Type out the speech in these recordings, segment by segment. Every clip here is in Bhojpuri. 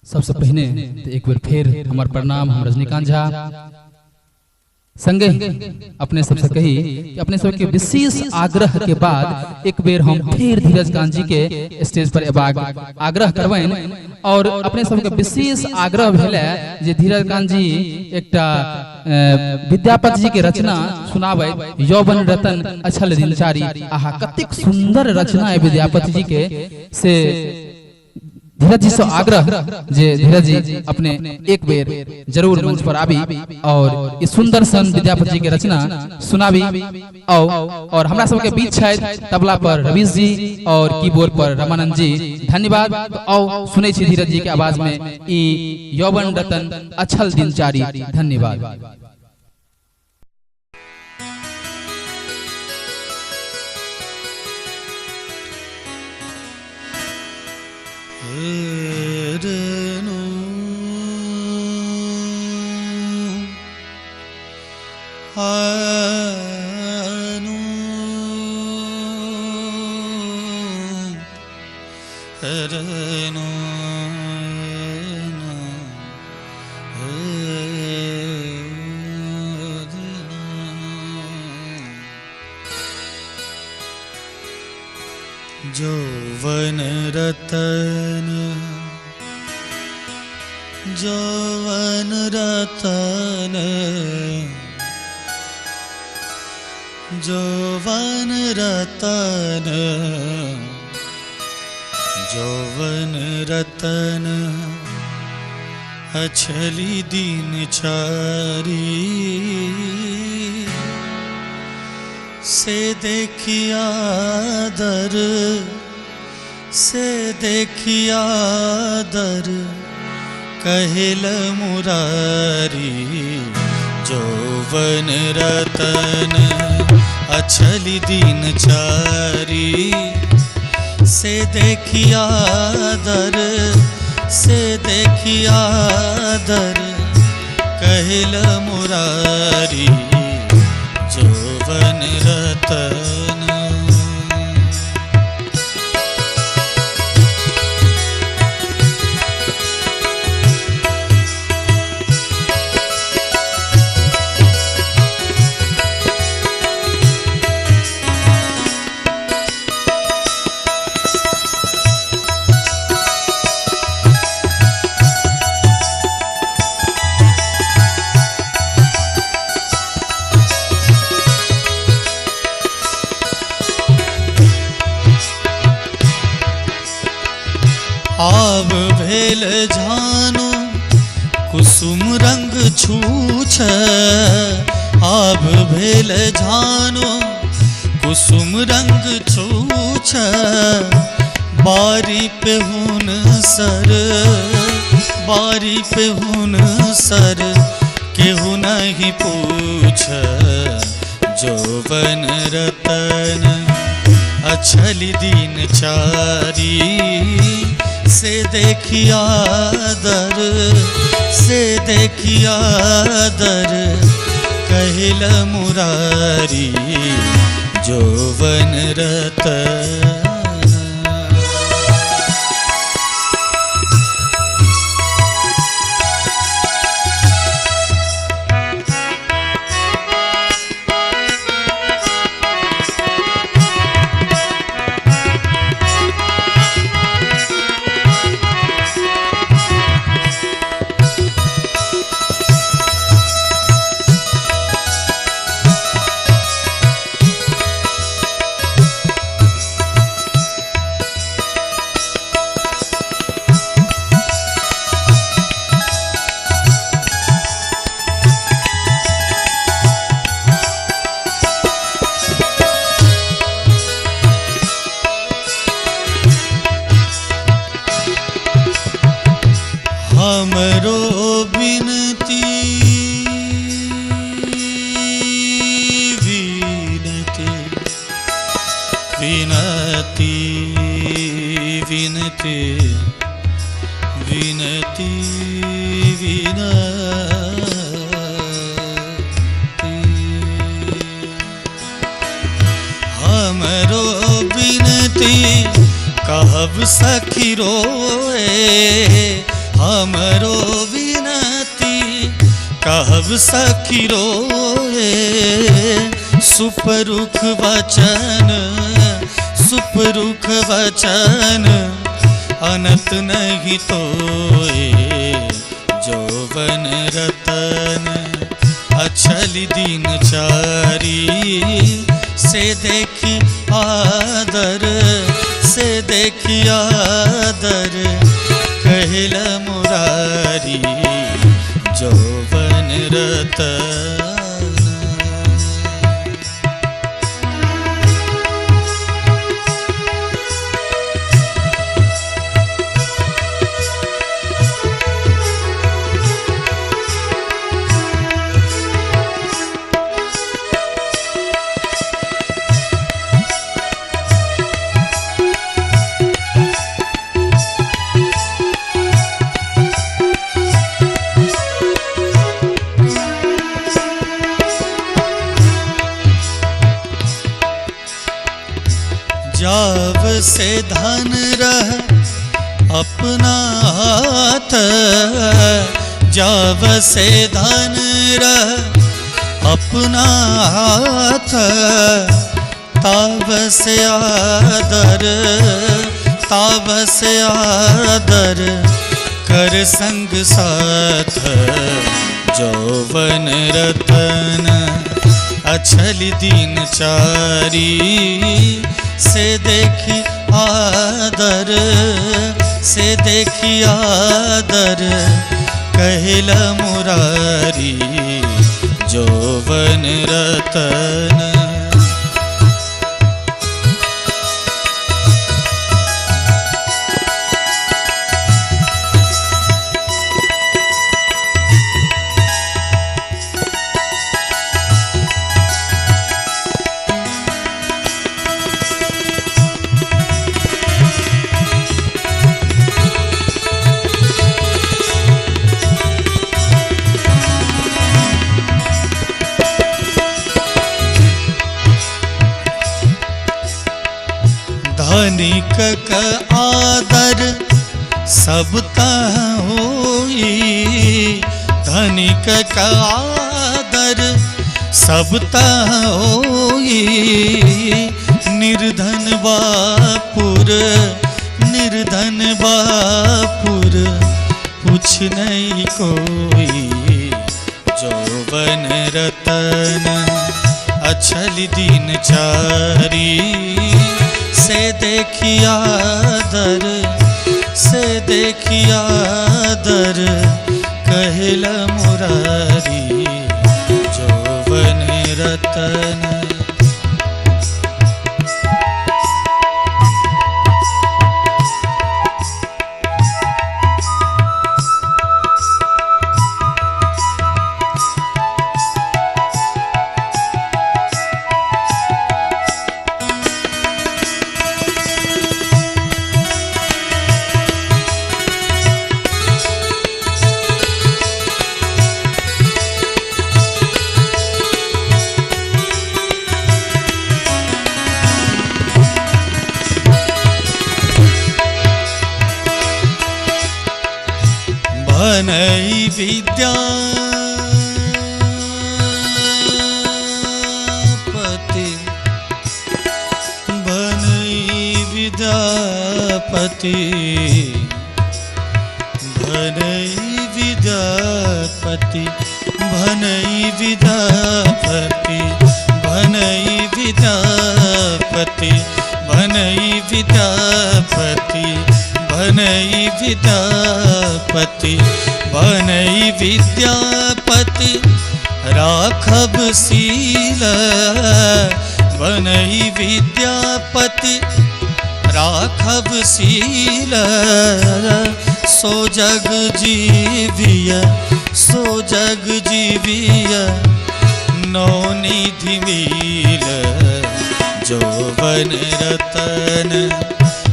सबसे पहले एक बार फिर हमार प्रणाम। हम रजनीकांत झा संगे अपने सबसे कही कि अपने सबके विशेष आग्रह के बाद एक बेर हम फिर धीरज कांत जी के स्टेज पर आग्रह करबैन और अपने सबके विशेष आग्रह भेले जे धीरज कांत जी एकटा विद्यापति जी के रचना सुनाबै यौवन रतन अछल दिनचारी। आहा कतेक सुंदर रचना है विद्यापति जी के से धीरज जी से आग्रह जे धीरज जी अपने एक बेर जरूर मंच पर आबी और इस सुंदर सन विद्यापति जी के रचना सुनाबी। और हमरा सबके बीच छथि तबला पर रवीश जी और कीबोर्ड पर रमानंद जी। धन्यवाद। तो आओ सुनै छी धीरज जी के आवाज में ई यौवन रतन अछल दिनचारी। धन्यवाद। यौवन रतन यौवन रतन यौवन रतन यौवन रतन अछली दिनचारी से देखिया दर से देखिया दर कहिल मुरारी। यौवन रतन अछली दिनचारी से देखिया दर से देखिया दर कहिल मुरारी। यौवन रतन आब भेल झानो कुसुम रंग छूछ। आब भेल झानो कुसुम रंग छूछ। बारी पे हुन सर बारी पे हुन सर केहू नहीं पूछ। यौवन रतन अछली दिनचारी से देखिया दर से देखिया दर कहिल मुरारी। यौवन रतन हमरो विनती विनती विनती विनती विनती विनती हमरो विनती कहब सखी रोए हमरो विनती कहब सखी रोए, सुपरुख वचन सुपरुख वचन अनंत नहीं तोए। जौवन रतन अछल दीनचारी, से देखी आदर से देखी आदर कहल मुरारी। जौवन रतन जाव से धन रह अपना हाथ, जाव से धन रह अपना हाथ। ताव से आदर ताव से आदर कर संग साथ। जौवन रतन अछल दीनचारी, से देखी आदर से देखी आदर कहल मुरारी। जौवन रतन धनिक का आदर सबता होई, धनिक का आदर सबता होई। निर्धन बापुर निर्धन बापुर पूछ नहीं कोई। जौवन रतन अछल दीनचारी, से देखी आदर से देखी आदर कहल मुरारी। जौवन रतन बनई विद्यापति बनई विद्यापति बनई विद्यापति बनई विद्यापति बनई विद्यापति बनई विद्यापति बनई विद्यापति बनई विद्यापति राखब सील। बनई विद्यापति राखब सील। सो जग जीविय सो जग जीविय नौ निधि मिल। जौवन रतन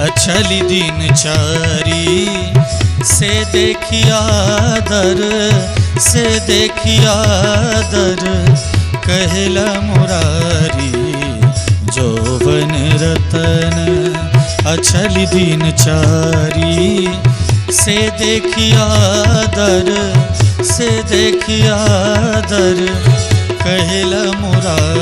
अछल दीनचारी, से देखी आदर से देखी आदर कहल मुरारी। जौवन रतन अछल दीनचारी, से देखिया दर से देखिया दर कहला मुरारी